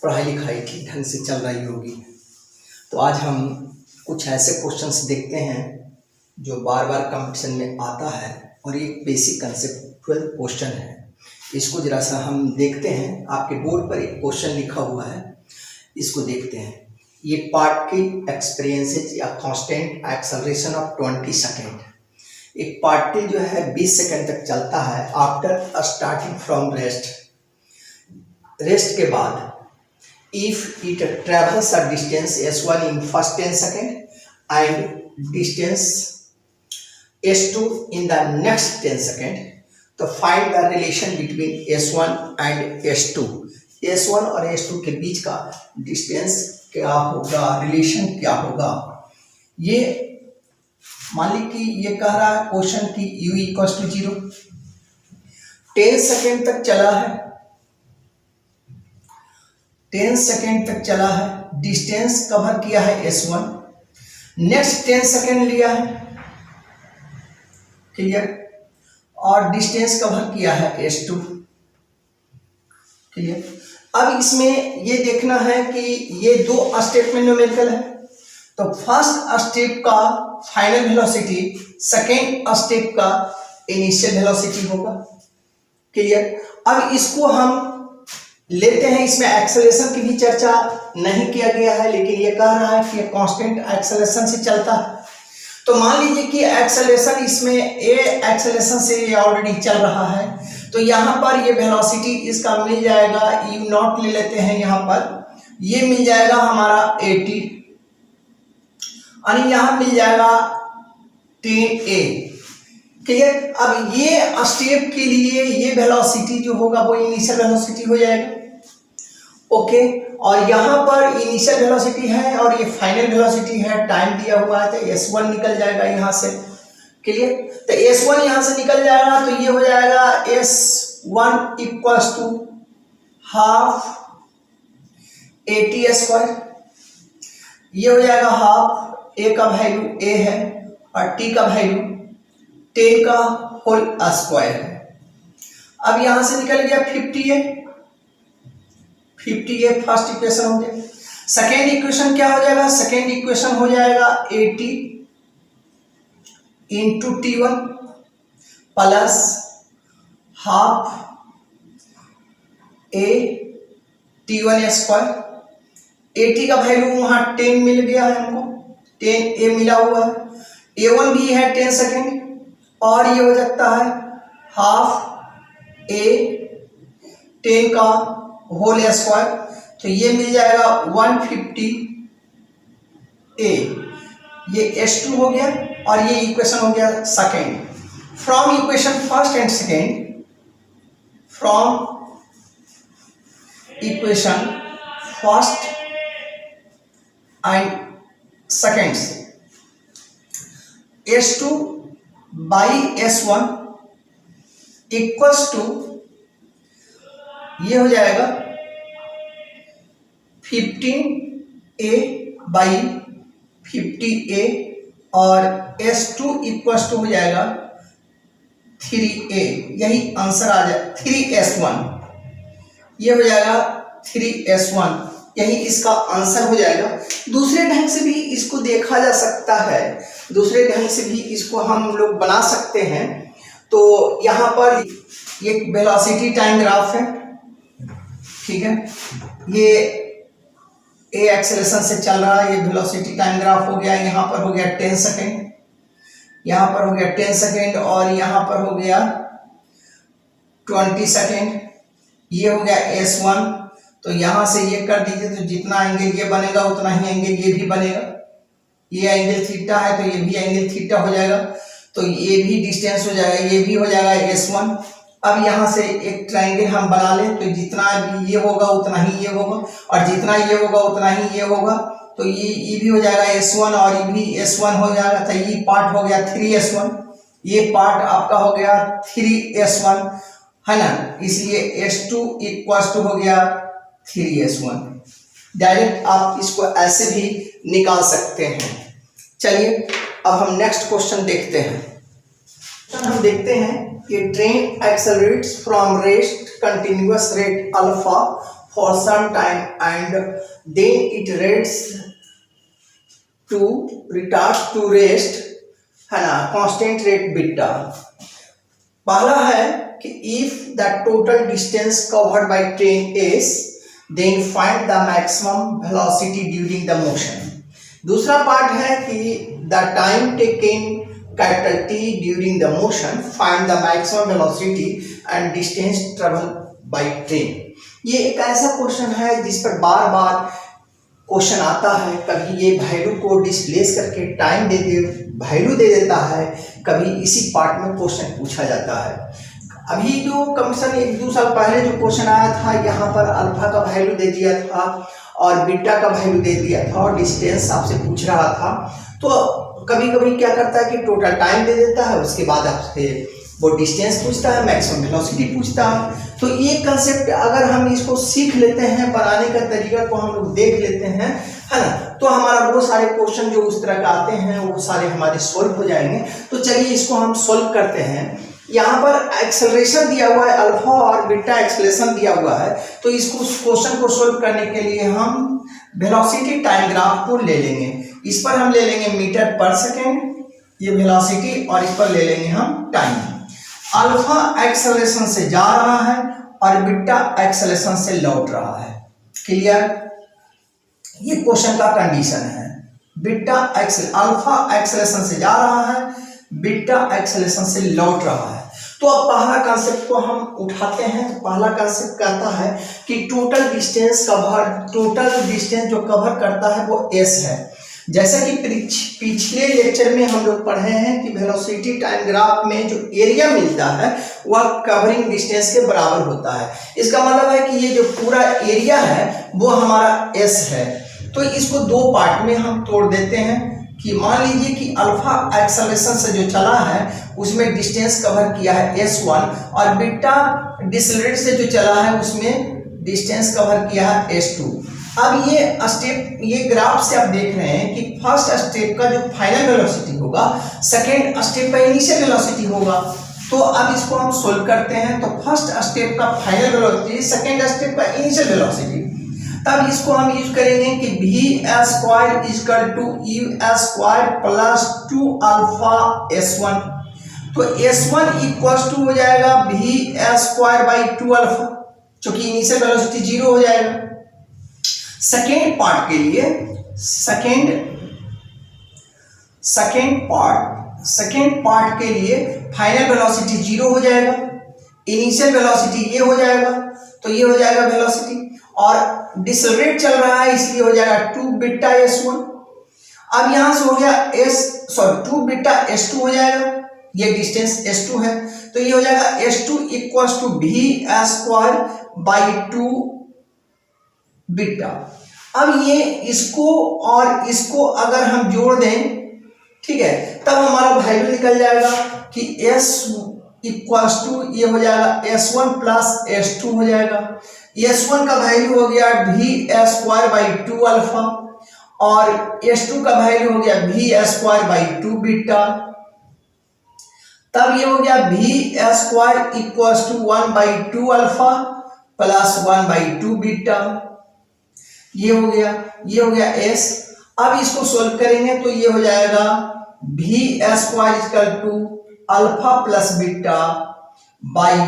पढ़ाई लिखाई ठीक ढंग से चल रही होगी। तो आज हम कुछ ऐसे क्वेश्चंस देखते हैं जो बार बार कंपटीशन में आता है और ये बेसिक कंसेप्चुअल क्वेश्चन है। इसको जरा सा हम देखते हैं। आपके बोर्ड पर एक क्वेश्चन लिखा हुआ है, इसको देखते हैं। ये पार्टिकल एक्सपीरियंसेस या कांस्टेंट एक्सेलरेशन ऑफ 20 सेकेंड। एक पार्टिकल जो है 20 सेकेंड तक चलता है आफ्टर स्टार्टिंग फ्रॉम रेस्ट के बाद। If it travels a distance s1 in first 10 seconds and distance s2 in the next 10 seconds, तो find the relation between s1 and s2। s1 और s2 के बीच का डिस्टेंस क्या होगा, रिलेशन क्या होगा। ये मान ली कि ये कह रहा है क्वेश्चन की u = 0, 10 सेकेंड तक चला है, 10 सेकेंड तक चला है, डिस्टेंस कवर किया है s1, नेक्स्ट 10 सेकेंड लिया है, क्लियर, और डिस्टेंस कवर किया है s2, क्लियर। अब इसमें ये देखना है कि ये दो स्टेप में न्यूमेरिकल है, तो फर्स्ट स्टेप का फाइनल वेलोसिटी सेकेंड स्टेप का इनिशियल वेलोसिटी होगा, क्लियर। अब इसको हम लेते हैं, इसमें एक्सेलरेशन की भी चर्चा नहीं किया गया है, लेकिन ये कह रहा है कि ये कांस्टेंट एक्सेलरेशन से चलता है। तो मान लीजिए कि एक्सेलरेशन इसमें ए एक्सेलरेशन से ये ऑलरेडी चल रहा है, तो यहाँ पर ये वेलोसिटी इसका मिल जाएगा, u0 ले लेते हैं यहाँ पर, ये मिल जाएगा हमारा 80 और यहाँ मिल जाएगा 10a, क्लियर। अब ये स्टेप के लिए ये वेलोसिटी जो होगा वो इनिशियल वेलोसिटी हो जाएगा, ओके। और यहाँ पर इनिशियल वेलोसिटी है और ये फाइनल वेलोसिटी है, टाइम दिया हुआ है, तो s1 निकल जाएगा यहाँ से, क्लियर। तो s1 यहाँ से निकल जाएगा, तो ये हो जाएगा s1 = हाफ 80², ये हो जाएगा हाफ, a का वैल्यू a है और t का वैल्यू 10 का होल स्क्वायर है। अब यहां से निकल गया 50a फर्स्ट इक्वेशन हो गया। सेकेंड इक्वेशन क्या हो जाएगा, सेकेंड इक्वेशन हो जाएगा 80 × t1 plus half a t1²। 80 का वैल्यू वहां 10 मिल गया है हमको, 10a मिला हुआ है, a1 भी है 10 सेकेंड, और ये हो जाता है हाफ a 10 का होल स्क्वायर, तो ये मिल जाएगा 150a। ये s2 हो गया और ये इक्वेशन हो गया second. From equation first and second, from equation first and second से s2 by s1 equals to, ये हो जाएगा 15a बाई 50a और s2 इक्वल्स टू हो जाएगा 3a, यही आंसर आ जाए 3s1, ये हो जाएगा 3s1, यही इसका आंसर हो जाएगा। दूसरे ढंग से भी इसको देखा जा सकता है, दूसरे ढंग से भी इसको हम लोग बना सकते हैं। तो यहाँ पर ये वेलोसिटी टाइम ग्राफ है, ठीक है, ये ए एक्सेलरेशन से चल रहा है, ये वेलोसिटी टाइम ग्राफ हो गया। यहाँ पर हो गया 10 सेकेंड, यहाँ पर हो गया 10 सेकेंड और यहाँ पर हो गया 20 सेकेंड, ये हो गया s1। तो यहाँ से ये कर दीजिए, तो जितना एंगल ये बनेगा उतना ही एंगल ये भी बनेगा। ये एंगल थीटा है तो ये भी एंगल थीटा हो जाएगा, तो ये भी डिस्टेंस हो जाएगा, ये भी हो जाएगा s1। अब यहाँ से एक ट्रायंगल हम बना लें, तो जितना भी ये होगा उतना ही ये होगा और जितना ये होगा उतना ही ये होगा, तो ये भी हो जाएगा s1 और ये भी s1 हो जाएगा, तो ये पार्ट हो गया 3s1, ये पार्ट आपका हो गया 3s1, है ना, इसलिए s2 = हो गया 3s1। डायरेक्ट आप इसको ऐसे भी निकाल सकते हैं। चलिए अब हम नेक्स्ट क्वेश्चन देखते हैं। हम देखते हैं कि train accelerates from rest continuous rate alpha for some time and then it retards to rest, है ना, constant rate बीटा। पहला है कि if the total distance covered by train is, then find the maximum velocity during the motion। दूसरा part है कि the time taken capital T during the motion, find the maximum velocity and distance travel by train। ये एक ऐसा question है जिस पर बार बार question आता है, कभी ये वैल्यू को डिस्प्लेस करके टाइम वैल्यू दे देता है, कभी इसी पार्ट में क्वेश्चन पूछा जाता है। अभी जो कम से कम 1-2 साल पहले जो क्वेश्चन आया था, यहाँ पर अल्फा का वैल्यू दे दिया था और बीटा का वैल्यू दे दिया था और डिस्टेंस आपसे पूछ रहा था। तो कभी कभी क्या करता है कि टोटल टाइम दे देता है, उसके बाद आपसे वो डिस्टेंस पूछता है, मैक्सिमम वेलोसिटी पूछता है। तो ये कंसेप्ट अगर हम इसको सीख लेते हैं, बनाने का तरीका को हम लोग देख लेते हैं, है ना, तो हमारा वो सारे क्वेश्चन जो उस तरह का आते हैं वो सारे हमारे सोल्व हो जाएंगे। तो चलिए इसको हम सोल्व करते हैं। यहाँ पर एक्सेलरेशन दिया हुआ है, अल्फा और बीटा एक्सेलरेशन दिया हुआ है। तो इसको क्वेश्चन को सोल्व करने के लिए हम वेलोसिटी टाइम ग्राफ को ले लेंगे। इस पर हम ले लेंगे मीटर पर सेकेंड, ये वेलोसिटी, और इस पर ले लेंगे हम टाइम। अल्फा एक्सेलरेशन से जा रहा है और बीटा एक्सेलरेशन से लौट रहा है। क्लियर? ये क्वेश्चन का कंडीशन है। अल्फा एक्सेलरेशन से जा रहा है, बीटा एक्सेलरेशन से लौट रहा है। तो अब पहला कॉन्सेप्ट को हम उठाते हैं। तो पहला कॉन्सेप्ट कहता है कि टोटल डिस्टेंस जो कवर करता है वो s है। जैसा कि पिछले लेक्चर में हम लोग पढ़े हैं कि वेलोसिटी टाइम ग्राफ में जो एरिया मिलता है वह कवरिंग डिस्टेंस के बराबर होता है। इसका मतलब है कि ये जो पूरा एरिया है वो हमारा s है। तो इसको दो पार्ट में हम तोड़ देते हैं कि मान लीजिए कि अल्फा एक्सेलरेशन से जो चला है उसमें डिस्टेंस कवर किया है s1 और बीटा डिसेलरेट से जो चला है उसमें डिस्टेंस कवर किया है s2। अब ये ग्राफ से आप देख रहे हैं कि फर्स्ट स्टेप का जो फाइनल वेलोसिटी होगा सेकेंड स्टेप का इनिशियल वेलोसिटी होगा। तो अब इसको हम सोल्व करते हैं। तो फर्स्ट स्टेप का फाइनल वेलोसिटी, सेकेंड स्टेप का इनिशियल वेलोसिटी, तब इसको हम यूज करेंगे कि v² equal to u² plus 2 alpha s1। तो s1 इक्वल टू हो जाएगा v² बाई 2 अल्फा, चूंकि इनिशियल वेलोसिटी 0 हो जाएगा। सेकेंड पार्ट के लिए सेकेंड पार्ट के लिए फाइनल वेलोसिटी 0 हो जाएगा, इनिशियल वेलोसिटी ये हो जाएगा, तो ये हो जाएगा वेलोसिटी, और डिसेलरेट चल रहा है इसलिए हो जाएगा 2 बीटा s1। अब यहां से हो गया 2 बीटा s2 हो जाएगा, ये डिस्टेंस s2 है, तो ये हो जाएगा s2 equal to v² by 2 beta. अब ये इसको और इसको अगर हम जोड़ दें, ठीक है, तब हमारा वैल्यू निकल जाएगा कि s इक्वल टू ये हो जाएगा s1 प्लस s2 हो जाएगा। s1 का वैल्यू हो गया v² बाई 2 अल्फा और s2 का वैल्यू हो गया v² बाई 2 बीटा। तब ये हो गया v² equal to 1 by 2 alpha plus 1 by 2 beta. ये हो गया s। अब इसको सोल्व करेंगे तो ये हो जाएगा v² equal to alpha plus beta by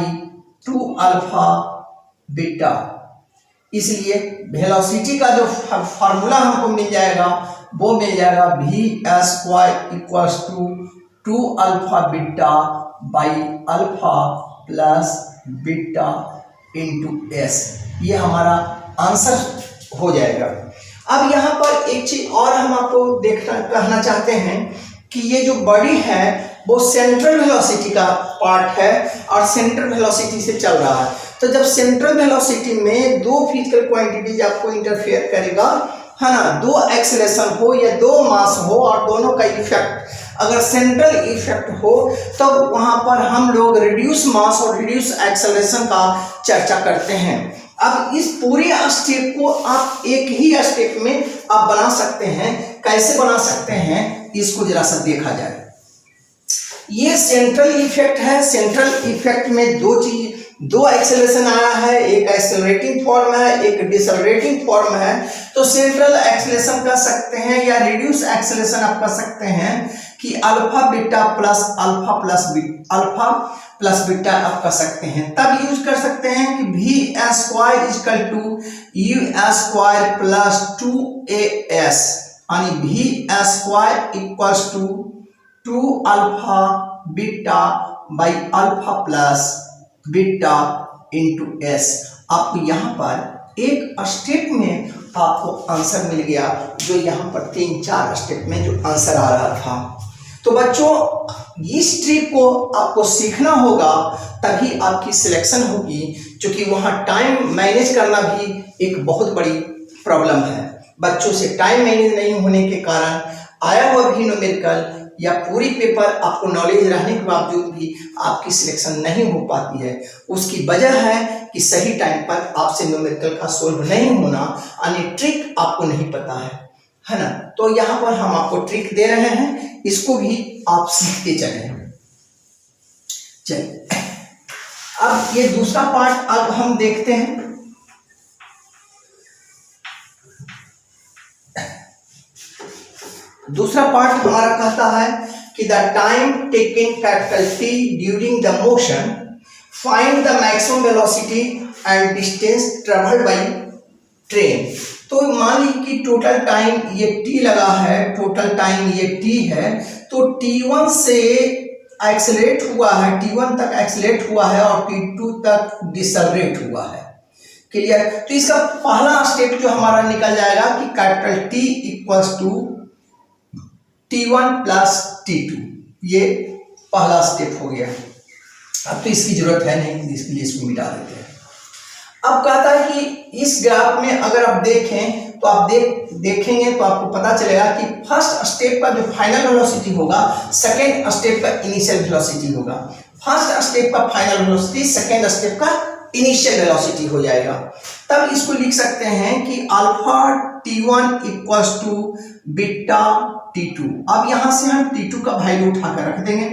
2 alpha beta. इसलिए वेलोसिटी का जो फार्मूला हमको मिल जाएगा वो मिल जाएगा v² equal to 2 alpha beta by alpha plus beta into s। ये हमारा आंसर हो जाएगा। अब यहाँ पर एक चीज और हम आपको कहना चाहते हैं कि ये जो बॉडी है वो सेंट्रल वेलोसिटी का पार्ट है और सेंट्रल वेलोसिटी से चल रहा है। तो जब सेंट्रल वेलोसिटी में दो फिजिकल क्वांटिटीज आपको इंटरफेयर करेगा, है ना, दो एक्सेलरेशन हो या दो मास हो और दोनों का इफेक्ट अगर सेंट्रल इफेक्ट हो तो वहां पर हम लोग रिड्यूस मास और रिड्यूस एक्सेलरेशन का चर्चा करते हैं। अब इस पूरे स्टेप को आप एक ही स्टेप में आप बना सकते हैं। कैसे बना सकते हैं इसको जरा सा देखा जाए। ये सेंट्रल इफेक्ट है। सेंट्रल इफेक्ट में दो चीज दो एक्सेलरेशन आया है, एक एक्सेलरेटिंग फॉर्म है, एक डिसलरेटिंग फॉर्म है। तो सेंट्रल एक्सेलरेशन कह सकते हैं या रिड्यूस एक्सेलरेशन आप कह सकते हैं कि अल्फा बीटा प्लस बीटा आप कह सकते हैं। तब यूज कर सकते हैं कि V square equal to U square plus 2as, यानी V square equals to 2 alpha beta by alpha plus beta into S. आपको यहाँ पर एक स्टेप में आपको आंसर मिल गया, जो यहाँ पर 3-4 स्टेप में जो आंसर आ रहा था। तो बच्चों इस ट्रिक को आपको सीखना होगा, तभी आपकी सिलेक्शन होगी, क्योंकि वहाँ टाइम मैनेज करना भी एक बहुत बड़ी प्रॉब्लम है। बच्चों से टाइम मैनेज नहीं होने के कारण आया हुआ भी न्यूमेरिकल या पूरी पेपर आपको नॉलेज रहने के बावजूद भी आपकी सिलेक्शन नहीं हो पाती है। उसकी वजह है कि सही टाइम पर आपसे न्यूमेरिकल का सोल्व नहीं होना, यानी ट्रिक आपको नहीं पता है ना। तो यहाँ पर हम आपको ट्रिक दे रहे हैं, इसको भी आप सीखते चलें। चलिए अब ये दूसरा पार्ट अब हम देखते हैं। दूसरा पार्ट हमारा कहता है कि the time taken capital T during the motion, find the maximum velocity and distance travelled by train. तो मान लीजिए कि टोटल टाइम ये T लगा है, टोटल टाइम ये T है, तो T1 से एक्सेलरेट हुआ है, T1 तक एक्सेलरेट हुआ है और T2 तक डिसलरेट हुआ है। क्लियर? तो इसका पहला स्टेप जो हमारा निकल जाएगा कि capital T equals to T1 plus T2, ये पहला स्टेप हो गया। अब तो इसकी जरूरत है नहीं, इसके लिए इसको मिटा देते हैं। अब कहता है कि इस ग्राफ में अगर आप देखें तो आप देखेंगे तो आपको पता चलेगा कि फर्स्ट स्टेप का जो फाइनल वेलोसिटी होगा, सेकेंड स्टेप का इनिशियल वेलोसिटी होगा। फर्स्ट स्टेप का फाइनल वेलोसिटी सेकेंड स्टेप का इनिशियल वेलोसिटी हो जाएगा। तब इसको लिख सकते हैं कि alpha T1 equals to beta T2। अब यहां से हम T2 का वैल्यू उठाकर रख देंगे,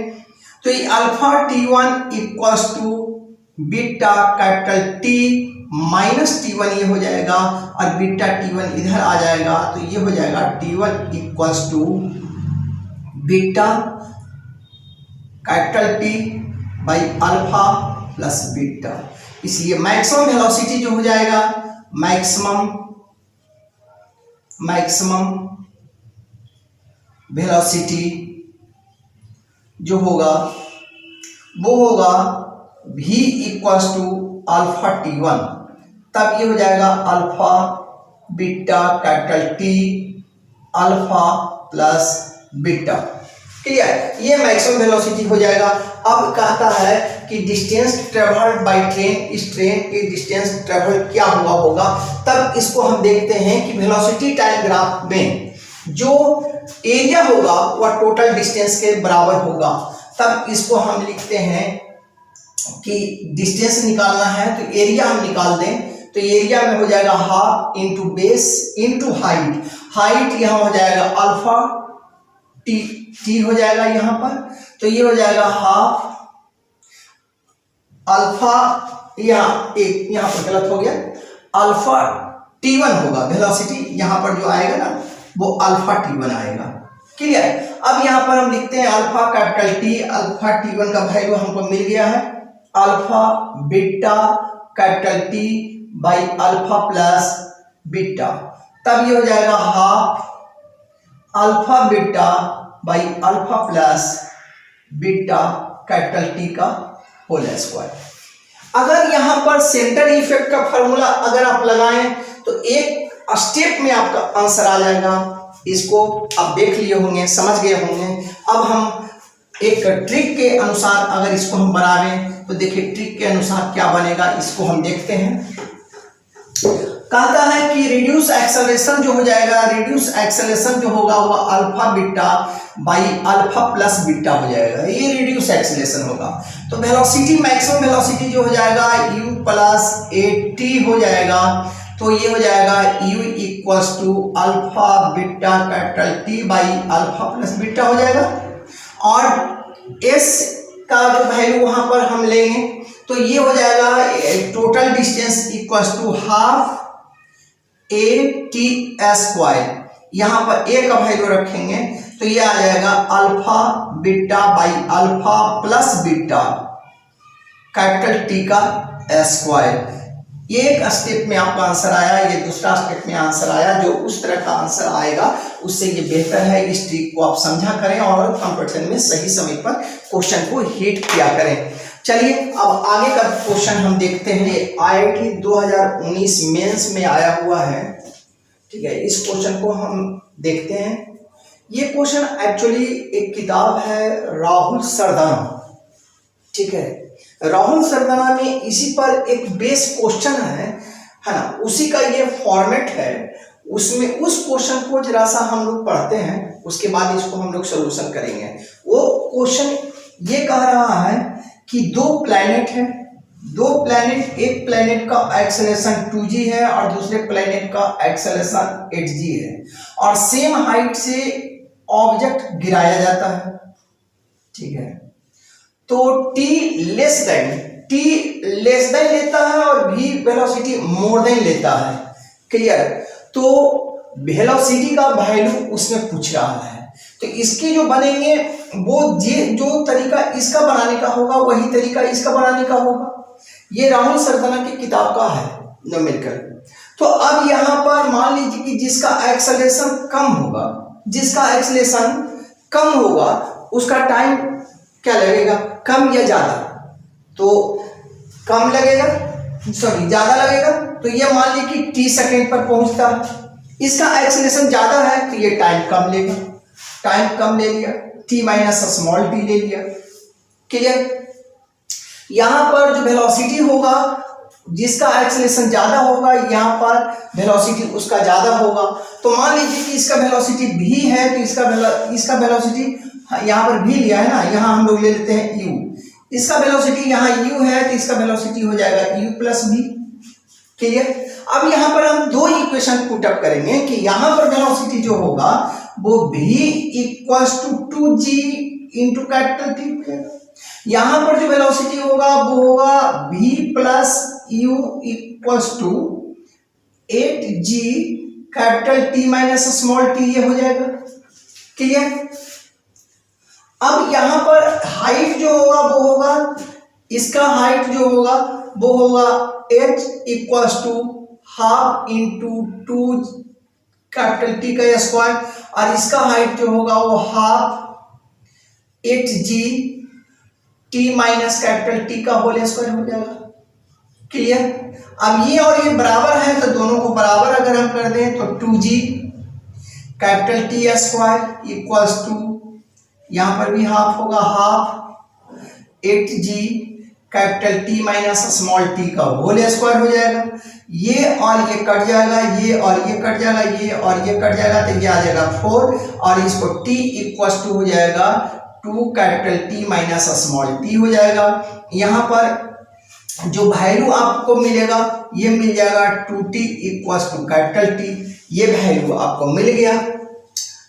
तो ये alpha T1 equals to beta capital T minus T1 ये हो जाएगा, और बीटा T1 इधर आ जाएगा, तो ये हो जाएगा T1 equals to beta capital T by alpha plus beta. इसलिए मैक्सिमम वेलोसिटी जो हो जाएगा, मैक्सिमम वेलोसिटी जो होगा वो होगा v equals to alpha T1। तब ये हो जाएगा alpha beta capital T alpha plus beta. Clear? ये मैक्सिमम वेलोसिटी हो जाएगा। अब कहता है कि डिस्टेंस ट्रेवल्ड बाय ट्रेन, इस ट्रेन की डिस्टेंस ट्रेवल क्या हुआ होगा। तब इसको हम देखते हैं कि वेलोसिटी टाइम ग्राफ में जो एरिया होगा वह टोटल डिस्टेंस के बराबर होगा। तब इसको हम लिखते हैं कि डिस्टेंस निकालना है तो एरिया हम निकाल दें, तो एरिया में हो जाएगा half into base into height. Height यहाँ हो जाएगा अल्फा टी हो जाएगा यहाँ पर, तो ये हो जाएगा हाफ अल्फा, यहाँ पर गलत हो गया, अल्फा T1 होगा। वेलोसिटी यहाँ पर जो आएगा ना वो अल्फा T1 आएगा। क्लियर? अब यहाँ पर हम लिखते हैं alpha capital T, alpha T1 का वैल्यू हमको मिल गया है alpha beta capital T by alpha plus beta. तब ये हो जाएगा half alpha beta by alpha plus beta capital T का होल स्क्वायर। अगर यहाँ पर सेंटर इफेक्ट का फॉर्मूला अगर आप लगाएं तो एक स्टेप में आपका आंसर आ जाएगा। इसको आप देख लिए होंगे, समझ गए होंगे। अब हम एक ट्रिक के अनुसार अगर इसको हम बनावें तो देखिए ट्रिक के अनुसार क्या बनेगा, इसको हम देखते हैं। कहता है कि रिड्यूस एक्सेलरेशन जो हो जाएगा, रिड्यूस एक्सेलरेशन जो होगा वो alpha beta by alpha plus beta हो जाएगा, ये रिड्यूस एक्सेलरेशन होगा। तो वेलोसिटी मैक्सिमम वेलोसिटी जो हो जाएगा u प्लस AT हो जाएगा, तो ये हो जाएगा u equals to alpha beta capital T by alpha plus beta हो जाएगा। और s का जो वैल्यू वहां पर हम लेंगे तो ये हो जाएगा total distance equals to half AT²। यहाँ पर ए का वैल्यू रखेंगे तो ये आ जाएगा alpha beta by alpha plus beta capital T का स्क्वायर। ये एक स्टेप में आपका आंसर आया, ये दूसरा स्टेप में आंसर आया। जो उस तरह का आंसर आएगा उससे ये बेहतर है इस ट्रिक को आप समझा करें और कंपटीशन में सही समय पर क्वेश्चन को हिट किया करें। चलिए अब आगे का क्वेश्चन हम देखते हैं। ये IIT 2019 मेंस में आया हुआ है, ठीक है। इस क्वेश्चन को हम देखते हैं। ये क्वेश्चन एक्चुअली एक किताब है राहुल सरदाना, ठीक है। राहुल सरदाना में इसी पर एक बेस क्वेश्चन है ना, उसी का ये फॉर्मेट है। उसमें उस क्वेश्चन को जरा सा हम लोग पढ़ते हैं, उसके बाद इसको हम लोग सोल्यूशन करेंगे। वो क्वेश्चन ये कह रहा है कि दो प्लैनेट है, दो प्लैनेट, एक प्लैनेट का एक्सेलरेशन 2g है और दूसरे प्लैनेट का एक्सेलरेशन 8g है और सेम हाइट से ऑब्जेक्ट गिराया जाता है, ठीक है। तो t लेस देन लेता है और v वेलोसिटी मोर देन लेता है, क्लियर। तो वेलोसिटी का वैल्यू उसमें पूछ रहा है, तो इसके जो बनेंगे वो जो तरीका इसका बनाने का होगा वही तरीका इसका बनाने का होगा। ये राहुल सरदाना की किताब का है न्यूमेरिकल। तो अब यहाँ पर मान लीजिए कि जिसका एक्सेलरेशन कम होगा उसका टाइम क्या लगेगा, कम या ज्यादा? तो कम लगेगा, सॉरी ज्यादा लगेगा। तो ये मान लीजिए कि t सेकेंड पर पहुंचता है, इसका एक्सेलरेशन ज्यादा है तो ये टाइम कम लेगा, टाइम कम ले लिया, t माइनस स्मॉल t ले लिया, क्लियर। यहाँ पर जो वेलोसिटी होगा, जिसका एक्सेलरेशन ज्यादा होगा यहाँ पर वेलोसिटी उसका ज्यादा होगा। तो मान लीजिए कि इसका वेलोसिटी v है तो इसका वेलोसिटी यहाँ पर v लिया है ना, यहाँ हम लोग ले लेते हैं u। इसका वेलोसिटी यहाँ u है तो इसका वेलोसिटी हो जाएगा u प्लस v, क्लियर। अब यहाँ पर हम दो इक्वेशन पुट अप करेंगे कि यहाँ पर वेलोसिटी जो होगा वो v equals to 2g into capital T। यहाँ पर जो वेलोसिटी होगा वो होगा v plus u equals to 8g capital T minus small t, ये हो जाएगा, क्लियर। अब यहाँ पर हाइट जो होगा वो होगा, इसका हाइट जो होगा वो होगा h equals to half into 2 capital T का स्क्वायर और इसका हाइट जो होगा वो half 8g T minus capital T का होल स्क्वायर हो जाएगा, क्लियर। अब ये और ये बराबर है तो दोनों को बराबर अगर हम कर दें तो 2g capital T square equals to, यहाँ पर भी हाफ होगा, half 8g capital T minus small t का होल स्क्वायर हो जाएगा। ये और ये कट जाएगा, ये और ये कट जाएगा, ये और ये कट जाएगा तो ये आ जाएगा 4 और इसको t इक्वल्स टू हो जाएगा 2 capital T minus small t हो जाएगा। यहाँ पर जो वैल्यू आपको मिलेगा ये मिल जाएगा 2t equals to capital T, ये वैल्यू आपको मिल गया,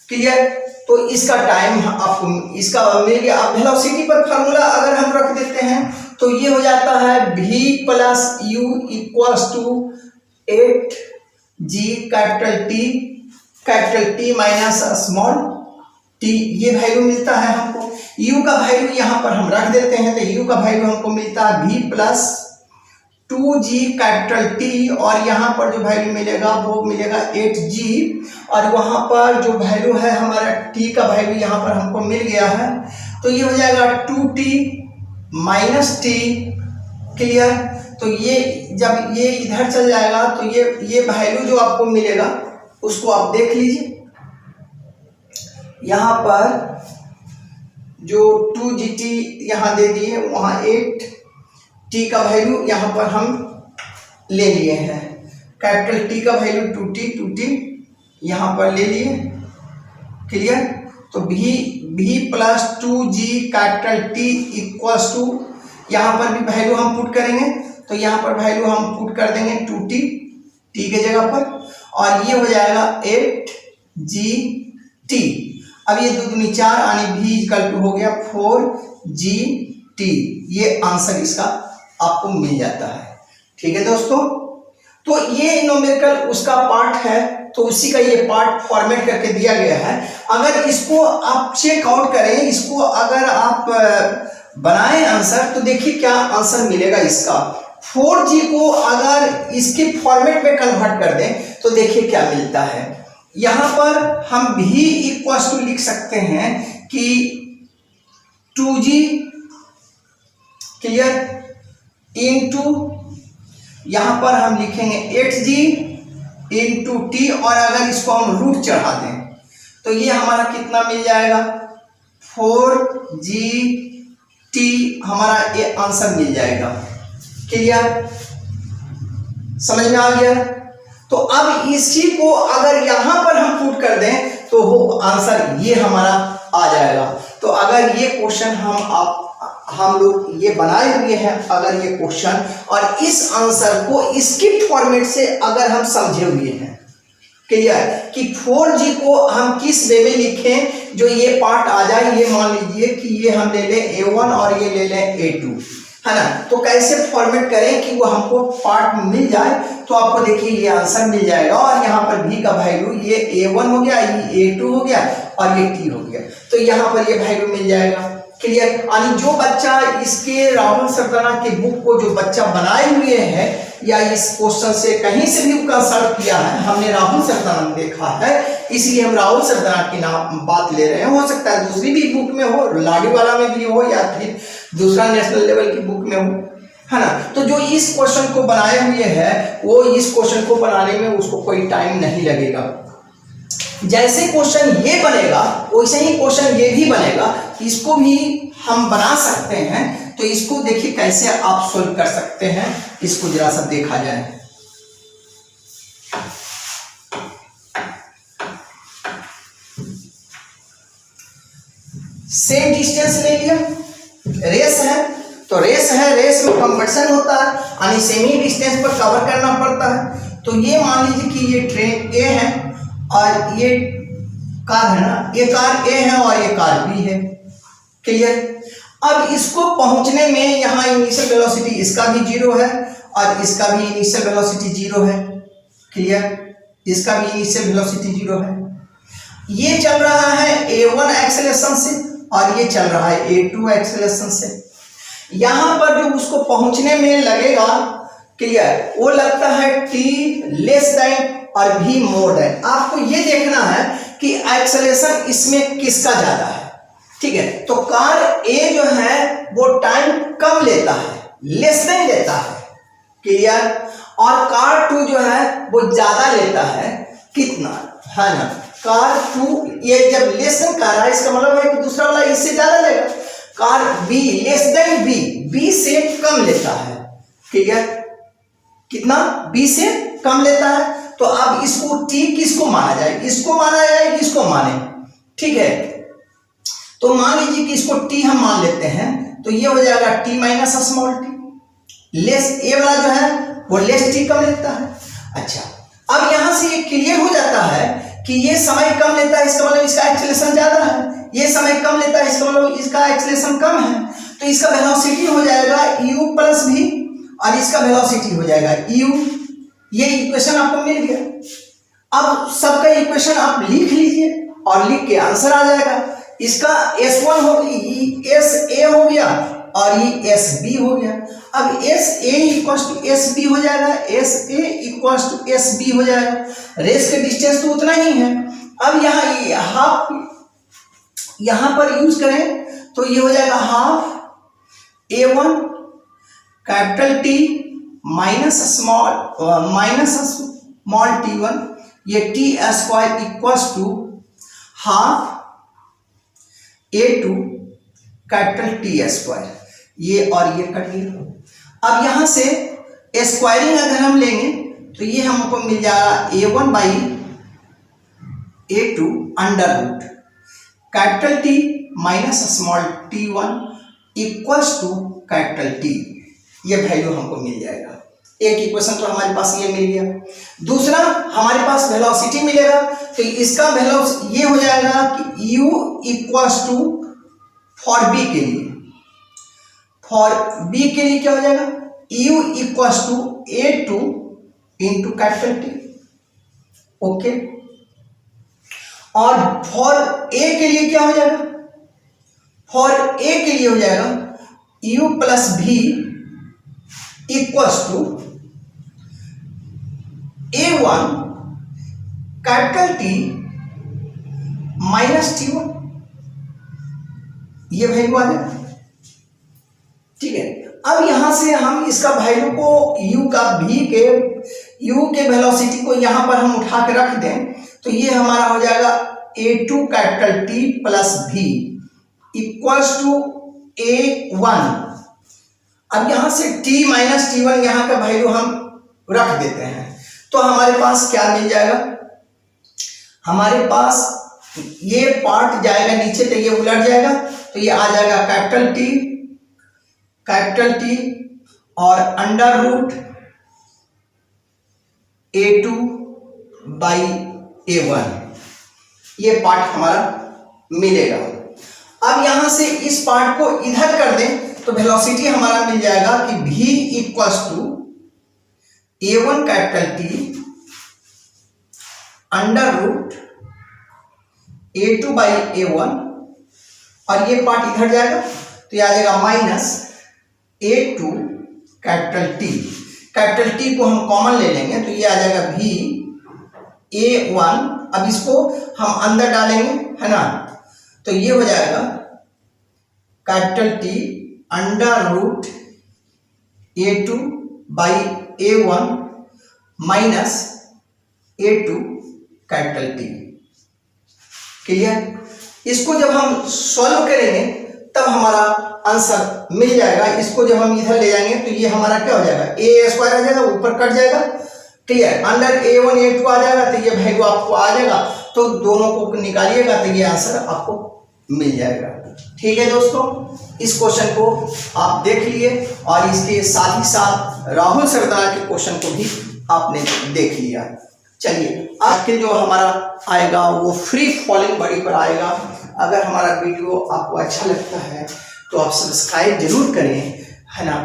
क्लियर। तो इसका टाइम आपको इसका मिल गया। अब वेलोसिटी पर फार्मूला अगर हम रख देते हैं तो ये हो जाता है v plus u equals to 8g capital T minus small t, ये वैल्यू मिलता है हमको। u का वैल्यू यहाँ पर हम रख देते हैं तो u का वैल्यू हमको मिलता है v plus 2g capital T और यहाँ पर जो वैल्यू मिलेगा वो मिलेगा 8g और वहाँ पर जो वैल्यू है हमारा t का वैल्यू यहाँ पर हमको मिल गया है तो ये हो जाएगा 2t माइनस t, क्लियर। तो ये जब ये इधर चल जाएगा तो ये वैल्यू जो आपको मिलेगा उसको आप देख लीजिए। यहाँ पर जो 2gt यहाँ दे दिए, वहाँ 8t का वैल्यू यहाँ पर हम ले लिए हैं, कैपिटल T का वैल्यू 2t यहाँ पर ले लिए, क्लियर। तो v plus 2g capital T equals to, यहाँ पर भी वैल्यू हम पुट करेंगे तो यहाँ पर वैल्यू हम पुट कर देंगे 2t t के जगह पर और ये हो जाएगा 8gt। अब ये 2 दूनी 4 यानी v इक्वल टू हो गया 4gt, ये आंसर इसका आपको मिल जाता है। ठीक है दोस्तों, तो ये न्यूमेरिकल उसका पार्ट है, तो उसी का ये पार्ट फॉर्मेट करके दिया गया है। अगर इसको आप चेकआउट करें, इसको अगर आप बनाएं आंसर, तो देखिए क्या आंसर मिलेगा इसका। 4g को अगर इसके फॉर्मेट में कन्वर्ट कर दें तो देखिए क्या मिलता है। यहां पर हम भी इक्वल्स टू लिख सकते हैं कि 2g क्लियर इंटू, यहां पर हम लिखेंगे 8g इंटू टी, और अगर इसको हम रूट चढ़ा दें तो ये हमारा कितना मिल जाएगा, 4gt हमारा ये आंसर मिल जाएगा। क्लियर, समझ में आ गया। तो अब इसी को अगर यहां पर हम पुट कर दें तो वो आंसर ये हमारा आ जाएगा। तो अगर ये क्वेश्चन हम लोग ये बनाए हुए हैं, अगर ये क्वेश्चन और इस आंसर को इसके फॉर्मेट से अगर हम समझे हुए हैं, क्लियर, कि 4g को हम किस वे में लिखें जो ये पार्ट आ जाए। ये मान लीजिए कि ये हम ले लें a1 और ये ले लें a2, है ना। तो कैसे फॉर्मेट करें कि वो हमको पार्ट मिल जाए, तो आपको देखिए ये आंसर मिल जाएगा। और यहाँ पर v का वैल्यू ये a1 हो गया, ये a2 हो गया और ये t हो गया, तो यहाँ पर ये वैल्यू मिल जाएगा। क्लियर, यानी जो बच्चा इसके राहुल सरदाना के बुक को जो बच्चा बनाए हुए हैं या इस क्वेश्चन से कहीं से भी कंसल्ट किया है, हमने राहुल सरदाना देखा है, इसलिए हम राहुल सरदाना की नाम बात ले रहे हैं। हो सकता है दूसरी भी बुक में हो, लाडीवाला में भी हो, या फिर दूसरा नेशनल लेवल की बुक में हो, है ना। तो जो इस क्वेश्चन को बनाए हुए हैं वो इस क्वेश्चन को बनाने में उसको कोई टाइम नहीं लगेगा। जैसे क्वेश्चन ये बनेगा वैसे ही क्वेश्चन ये भी बनेगा, इसको भी हम बना सकते हैं। तो इसको देखिए कैसे आप सोल्व कर सकते हैं, इसको जरा सा देखा जाए। सेम डिस्टेंस ले लिया, रेस है तो रेस है, रेस में कंपटीशन होता है, यानी सेमी डिस्टेंस पर कवर करना पड़ता है। तो ये मान लीजिए कि ये ट्रेन ए है और ये कार है ना, ये कार ए है और ये कार बी है। क्लियर, अब इसको पहुंचने में यहाँ इनिशियल वेलोसिटी इसका भी 0 है और इसका भी इनिशियल वेलोसिटी 0 है। क्लियर, इसका भी इनिशियल वेलोसिटी 0 है। ये चल रहा है a1 एक्सेलरेशन से और ये चल रहा है a2 एक्सेलरेशन से। यहां पर जो उसको पहुंचने में लगेगा, क्लियर, वो लगता है t लेस देन और v मोर देन। आपको ये देखना है कि एक्सेलरेशन इसमें किसका ज्यादा है। ठीक है, तो कार A जो है वो टाइम कम लेता है, लेस देन लेता है। क्लियर, और कार 2 जो है वो ज्यादा लेता है, कितना, है ना। कार 2 ये जब लेस देन कर रहा है, इसका मतलब है कि दूसरा वाला इससे ज्यादा लेगा। Car B less than B से कम लेता है। क्लियर, कितना, B से कम लेता है। तो अब इसको T किसको माना जाए, इसको माना जाए, इसको माने। ठीक है, तो मान लीजिए कि इसको T हम मान लेते हैं, तो ये हो जाएगा T minus small t। Less A वाला जो है वो लेस T कम लेता है। अच्छा, अब यहां से ये क्लियर हो जाता है कि ये समय कम लेता है, इसका मतलब इसका एक्सेलरेशन ज्यादा है। ये समय कम लेता है, इसका मतलब इसका एक्सेलरेशन कम है। तो इसका वेलोसिटी हो जाएगा u प्लस v और इसका वेलोसिटी हो जाएगा u। ये इक्वेशन आपको मिल गया। अब सबका इक्वेशन आप लिख लीजिए और लिख के आंसर आ जाएगा। इसका S1 हो गया, SA हो गया और ये SB हो गया। अब SA इक्वल्स टू SB हो जाएगा, SA इक्वल्स टू SB हो जाएगा। रेस के डिस्टेंस तो उतना ही है। अब यहाँ हाफ यहाँ पर यूज करें तो ये हो जाएगा half A1 capital T minus small t1, ये t square equals to half A2 capital T square, ये और ये कट गया। अब यहां से स्क्वायरिंग अगर हम लेंगे तो ये हमको मिल जाएगा A1 by A2 under root capital T minus small t1 equals to capital T। ये वैल्यू हमको मिल जाएगा। एक इक्वेशन तो हमारे पास ये मिल गया। दूसरा हमारे पास वेलोसिटी मिलेगा, तो इसका वेलोसिटी ये हो जाएगा कि u equals to for b के लिए क्या हो जाएगा, u equals to A2 into capital T. Okay, और फॉर ए के लिए क्या हो जाएगा, फॉर ए के लिए हो जाएगा u प्लस भी equals to A1 capital T minus T1, ये वैल्यू आ जाएगा। ठीक है, अब यहां से हम इसका वैल्यू को u का v के u के वेलोसिटी को यहां पर हम उठा के रख दें तो ये हमारा हो जाएगा A2 capital T plus v equals to A1। अब यहां से t माइनस T1 यहां का वैल्यू हम रख देते हैं तो हमारे पास क्या मिल जाएगा, हमारे पास ये पार्ट जाएगा नीचे तो ये उलट जाएगा तो ये आ जाएगा कैपिटल टी और under root A2 by A1, ये पार्ट हमारा मिलेगा। अब यहां से इस पार्ट को इधर कर दें तो वेलोसिटी हमारा मिल जाएगा कि v equals to A1 capital T under root A2 by A1, और ये पार्ट इधर जाएगा तो ये आ जाएगा minus A2 capital T. Capital T को हम कॉमन ले लेंगे तो ये आ जाएगा v A1। अब इसको हम अंदर डालेंगे है ना, तो ये हो जाएगा capital T under root A2 by A1 minus A2 capital T. Clear, इसको जब हम सॉल्व करेंगे तब हमारा आंसर मिल जाएगा। इसको जब हम इधर ले जाएंगे तो ये हमारा क्या हो जाएगा, a स्क्वायर आ जाएगा, ऊपर कट जाएगा। क्लियर, अंडर A1 A2 आ जाएगा तो ये वैल्यू आपको आ जाएगा, तो दोनों को निकालिएगा तो ये आंसर आपको मिल जाएगा। ठीक है दोस्तों, इस क्वेश्चन को आप देख लिए और इसके साथ ही साथ राहुल सरदार के क्वेश्चन को भी आपने देख लिया। चलिए, आज के जो हमारा आएगा वो फ्री फॉलिंग बॉडी पर आएगा। अगर हमारा वीडियो आपको अच्छा लगता है तो आप सब्सक्राइब जरूर करें, है ना,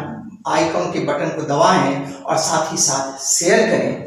आइकॉन के बटन को दबाएं और साथ ही साथ शेयर करें